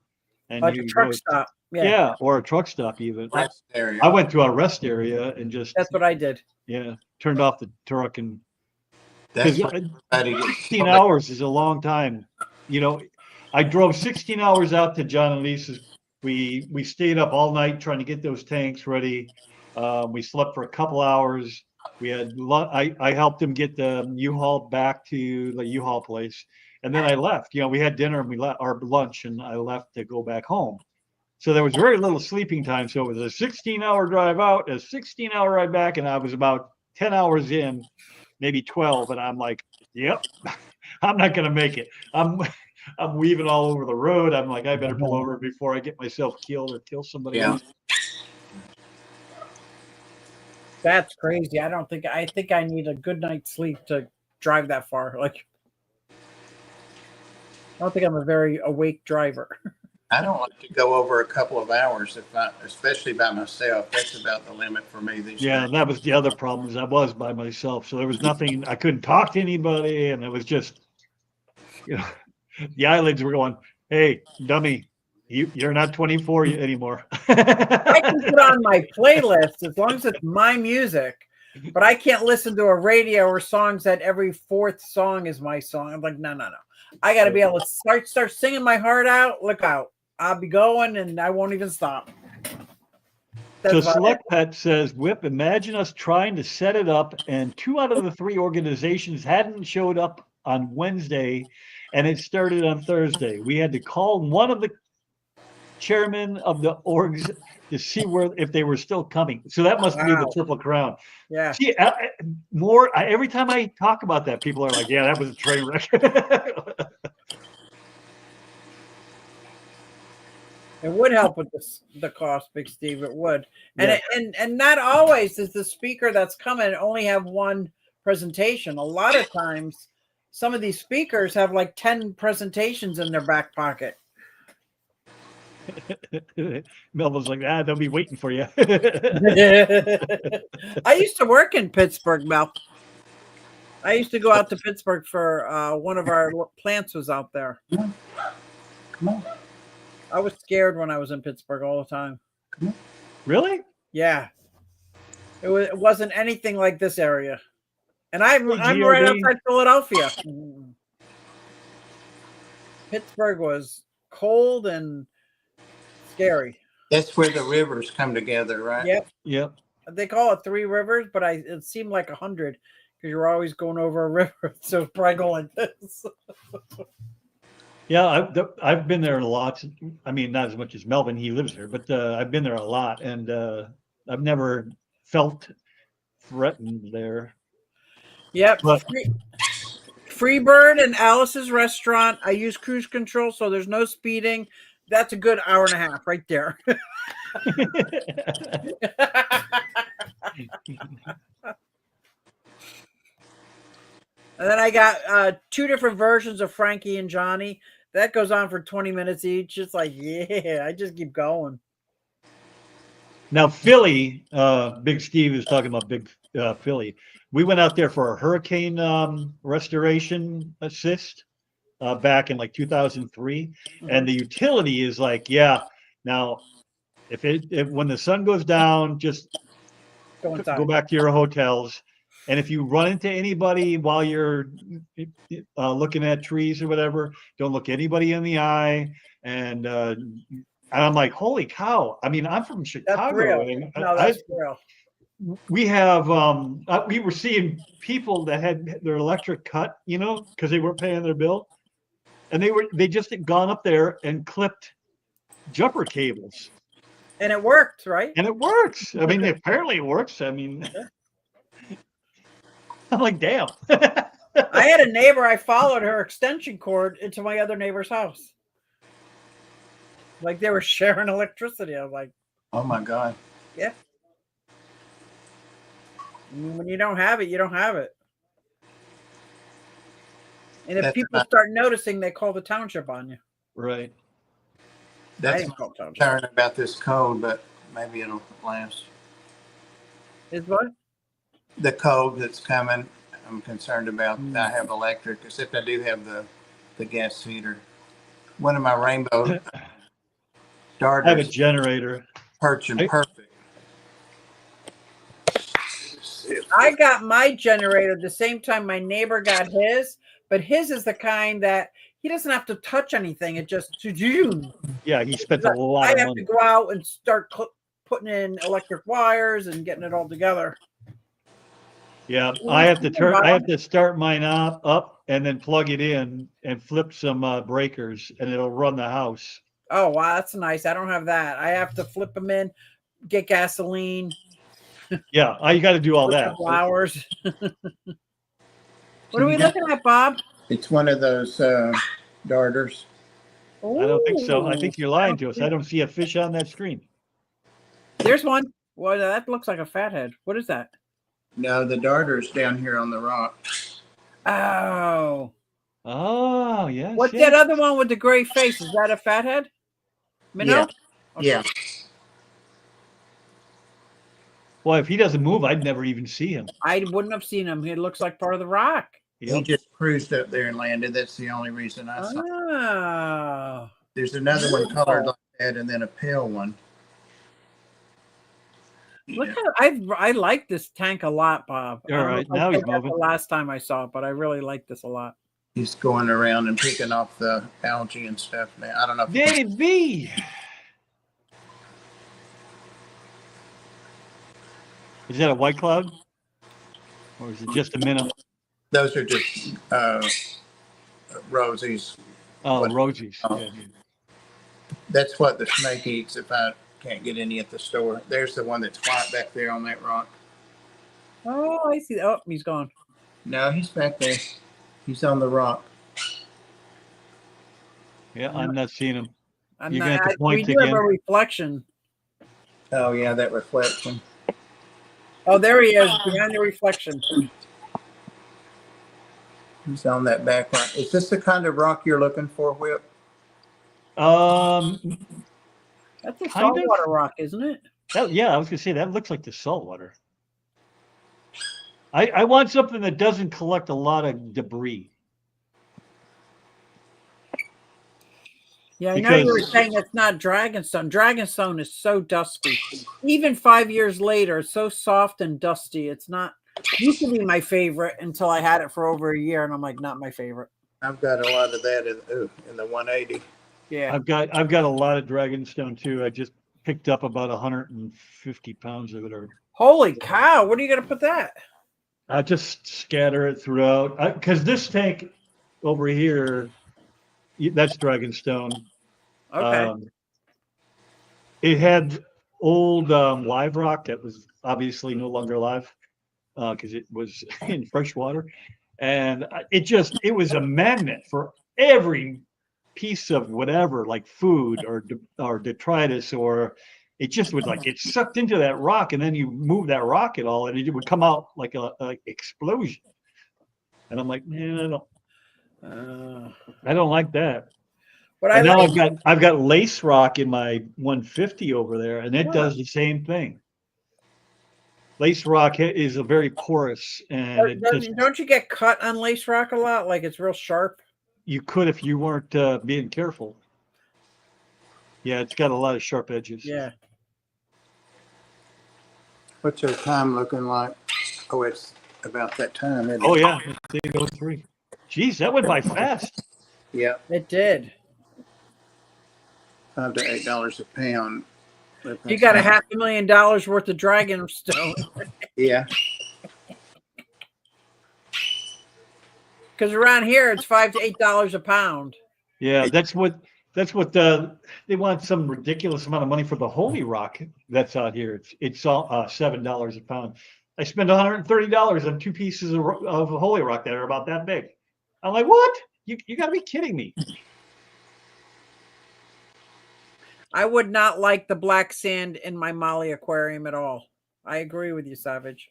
Like you a truck go, stop. Yeah, yeah, or a truck stop even. Rest area. I went to a rest area and just that's what I did. turned off the truck and That's because where everybody gets 16 hours is a long time. You know, I drove 16 hours out to John and Lisa's. We stayed up all night trying to get those tanks ready. We slept for a couple hours. We had I helped him get the U-Haul back to the U-Haul place, and then I left. You know, we had dinner and we left our lunch, and I left to go back home. So there was very little sleeping time. So it was a 16-hour drive out, a 16-hour ride back, and I was about 10 hours in, maybe 12, and I'm like, yep, I'm not going to make it. I'm weaving all over the road. I'm like, I better pull over before I get myself killed or kill somebody else. That's crazy. I think I need a good night's sleep to drive that far. Like, I don't think I'm a very awake driver. I don't like to go over a couple of hours, especially by myself. That's about the limit for me these Yeah, days. that was the other problem is I was by myself. So there was nothing, I couldn't talk to anybody. And it was just, you know, the eyelids were going, hey, dummy, you're not 24 anymore. I can put on my playlist as long as it's my music, but I can't listen to a radio or songs that every fourth song is my song. I'm like, no. I got to be able to start singing my heart out. Look out. I'll be going and I won't even stop. So Select Pet says, Whip, imagine us trying to set it up and 2 out of the 3 organizations hadn't showed up on Wednesday and it started on Thursday. We had to call one of the chairmen of the orgs to see if they were still coming. So that must be the Triple Crown. Yeah. See, every time I talk about that, people are like, yeah, that was a train wreck. It would help with the cost, Big Steve. It would, and and not always does the speaker that's coming only have one presentation. A lot of times, some of these speakers have like 10 presentations in their back pocket. Melvin's like, they'll be waiting for you. I used to work in Pittsburgh, Mel. I used to go out to Pittsburgh for one of our plants was out there. Come on. I was scared when I was in Pittsburgh all the time. Really? Yeah. It wasn't anything like this area. And I'm right outside Philadelphia. Pittsburgh was cold and scary. That's where the rivers come together, right? Yep. They call it 3 rivers, but it seemed like 100 because you're always going over a river. So it's probably going like this. Yeah, I've been there a lot. I mean, not as much as Melvin, he lives there, but I've been there a lot, and I've never felt threatened there. Yep. Freebird and Alice's Restaurant. I use cruise control, so there's no speeding. That's a good hour and a half right there. And then I got 2 different versions of Frankie and Johnny. That goes on for 20 minutes each. It's like, yeah, I just keep going. Now, Philly, Big Steve is talking about Big Philly. We went out there for a hurricane restoration assist back in like 2003. And the utility is like, now, if when the sun goes down, just go back to your hotels. And if you run into anybody while you're looking at trees or whatever, don't look anybody in the eye. And I'm like, holy cow. I mean, I'm from Chicago. That's real. We have, we were seeing people that had their electric cut, because they weren't paying their bill. And they just had gone up there and clipped jumper cables. And it worked, right? And it works. I mean, apparently it works. I mean, I'm like, damn. I had a neighbor, I followed her extension cord into my other neighbor's house. Like they were sharing electricity. I was like, oh my God. Yeah. When you don't have it, you don't have it. And if That's people my- start noticing, they call the township on you. Right. I That's didn't call the township. concerned about this cold, but maybe it'll last. Is what? The cold that's coming, I'm concerned about. Mm. I have electric, except I do have the gas heater. One of my rainbow I have a darters generator. perching I- perfect. I got my generator the same time my neighbor got his, but his is the kind that he doesn't have to touch anything. It just Yeah, he spent a lot I of have to money. go out and start putting in electric wires and getting it all together. Yeah, Well, I have to think about I have to start mine up and then plug it in and flip some breakers, and it'll run the house. Oh, wow, that's nice. I don't have that. I have to flip them in, get gasoline, Yeah, you got to do all put that. the flowers. What So are we you got- looking at, Bob? It's one of those darters. I don't think so. I Ooh, think you're lying to us. I don't see a fish on that screen. there's one. Well, that looks like a fathead. What is that? No, the darter's down here on the rock. Oh. Oh, yes. What's yes. that other one with the gray face? Is that a fathead? Minnow? Okay. Yeah. Well, if he doesn't move, I'd never even see him. I wouldn't have seen him. It looks like part of the rock. He Yep. just cruised up there and landed. That's the only reason I saw. Oh. There's another one colored like that, and then a pale one. Look Yeah. at I like this tank a lot, Bob. I All don't know right, if I now he's said that moving. the last time I saw it, but I really like this a lot. He's going around and picking off the algae and stuff now. I don't know if Danny B. Is that a white cloud? Or is it just a minnow? those are just rosies. Oh, What- rosies. Oh. Yeah. That's what the snake eats if I can't get any at the store. There's the one that's white back there on that rock. Oh, I see. Oh, he's gone. No, he's back there. He's on the rock. Yeah, I'm not seeing him. I'm You're not, gonna have to point we do have again. a reflection. Oh yeah, that reflection. Oh, there he is behind the reflection. He's on that back rock. Is this the kind of rock you're looking for, Whip? That's a Kind of. saltwater rock, isn't it? Yeah, I was gonna say that looks like the saltwater. I want something that doesn't collect a lot of debris. Yeah, I know you were Because- saying it's not Dragonstone. Dragonstone is so dusty. Even 5 years later, it's so soft and dusty. It's not used to be my favorite until I had it for over a year, and I'm like, not my favorite. I've got a lot of that in the 180. Yeah. I've got a lot of dragonstone too. I just picked up about 150 pounds of it, or Holy cow! What are you gonna put that? I just scatter it throughout. Because this tank over here, that's dragonstone. Okay. It had old live rock that was obviously no longer live because it was in fresh water, and it was a magnet for every piece of whatever, like food or detritus, or it just would like it sucked into that rock, and then you move that rock at all, and it would come out like a explosion. And I'm like, man, I don't like that. What And I now like, I've got lace rock in my 150 over there, and it Wow. does the same thing. Lace rock is a very porous, and it just, don't you get cut on lace rock a lot? Like it's real sharp. you could if you weren't being careful. Yeah, it's got a lot of sharp edges. Yeah. What's our time looking like? Oh, it's about that time. Isn't it? Oh yeah, it's 8:03. Geez, that went by fast. Yeah, It did. $5 to $8 a pound. You got $500,000 worth of Dragonstone. Yeah, Because around here it's $5 to $8 a pound. Yeah, that's what they want, some ridiculous amount of money for the holy rock that's out here. It's all $7 a pound. I spent $130 on 2 pieces of holy rock that are about that big. I'm like, what? You got to be kidding me. I would not like the black sand in my Molly aquarium at all. I agree with you, Savage.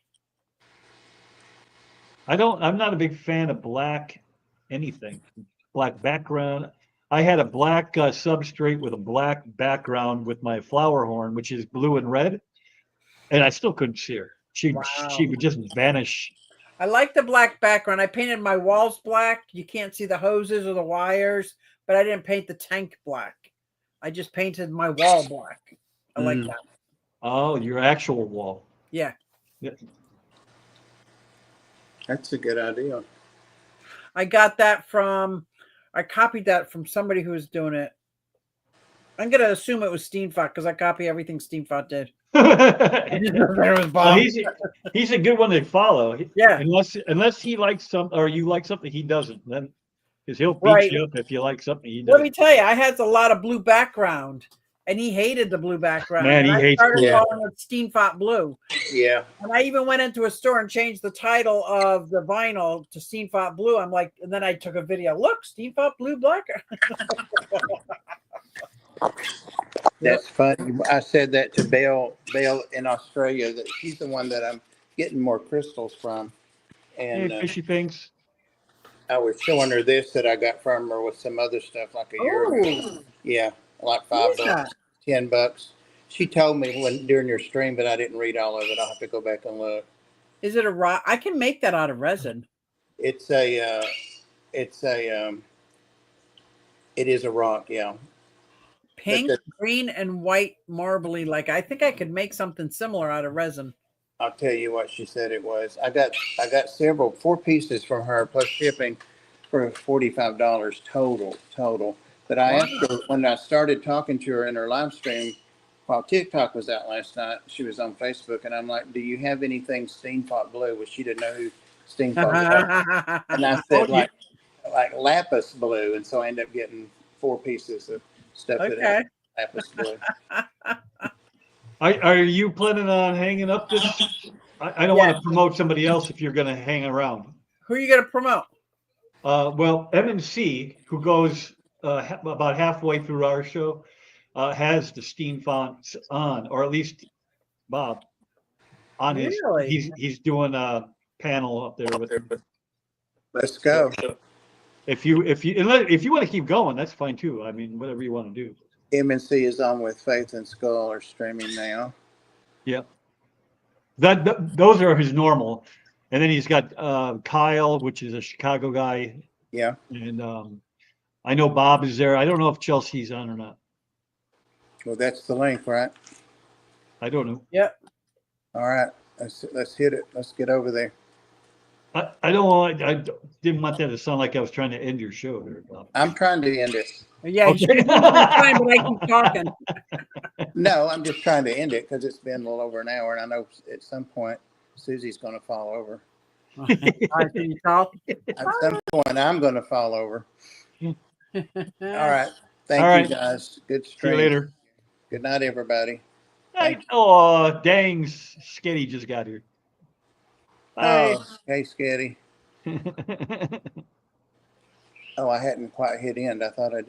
I'm not a big fan of black anything, black background. I had a black substrate with a black background with my flower horn, which is blue and red, and I still couldn't see her. She Wow. would just vanish. I like the black background. I painted my walls black. You can't see the hoses or the wires, but I didn't paint the tank black. I just painted my wall black. I like that. Oh, your actual wall. Yeah. Yeah. That's a good idea. I got that from, I copied that from somebody who was doing it. I'm going to assume it was Steenfot because I copy everything Steenfot did. There was Bob. He's a good one to follow. Yeah. Unless he likes something or you like something he doesn't, then because he'll beat Right. you up if you like something he Let doesn't. me tell you, I had a lot of blue background, and he hated the blue background. Man, and he I hates started blue. calling it Steenfot Blue. Yeah. And I even went into a store and changed the title of the vinyl to Steenfot Blue. I'm like, and then I took a video. Look, Steenfot Blue Black. That's funny. I said that to Belle in Australia, that she's the one that I'm getting more crystals from. Hey, And fishy things. I was showing her this that I got from her with some other stuff like a year ago. Oh, Yeah, like what is $5, that? $10. She told me when during your stream, but I didn't read all of it. I'll have to go back and look. Is it a rock? I can make that out of resin. It's a, it is a rock. Yeah. Pink, the- green, and white marbly. Like I think I could make something similar out of resin. I'll tell you what she said it was. I got 4 pieces from her plus shipping for $45 total. But I asked her when I started talking to her in her live stream while TikTok was out last night. She was on Facebook, and I'm like, "Do you have anything Steenfot Blue?" Well, she didn't know who Steenfot was, and I said like lapis blue, and so I ended up getting 4 pieces of stuff that had lapis blue. Are you planning on hanging up this? I don't want to promote somebody else if you're going to hang around. Who are you going to promote? Well, M&C, who goes about halfway through our show, has the Steam fonts on, or at least Bob on his. Really? He's doing a panel up there with him. Let's go. If you want to keep going, that's fine too. I mean, whatever you want to do. MNC is on with Faith and Skull are streaming now. Yeah. Those are his normal. And then he's got Kyle, which is a Chicago guy. Yeah. And I know Bob is there. I don't know if Chelsea's on or not. Well, that's the link, right? I don't know. Yep. All right. Let's hit it. Let's get over there. I don't want. I didn't want that to sound like I was trying to end your show there, Bob. I'm trying to end it. Yeah, Okay. you time, but I keep talking. No, I'm just trying to end it because it's been a little over an hour, and I know at some point Susie's going to fall over. All right, can you talk? At some point, I'm going to fall over. All right. Thank All right. you, guys. Good See stream. you later. Good night, everybody. Oh, dang, Skitty just got here. Bye. Oh, hey, Skitty. Oh, I hadn't quite hit end. I thought I did.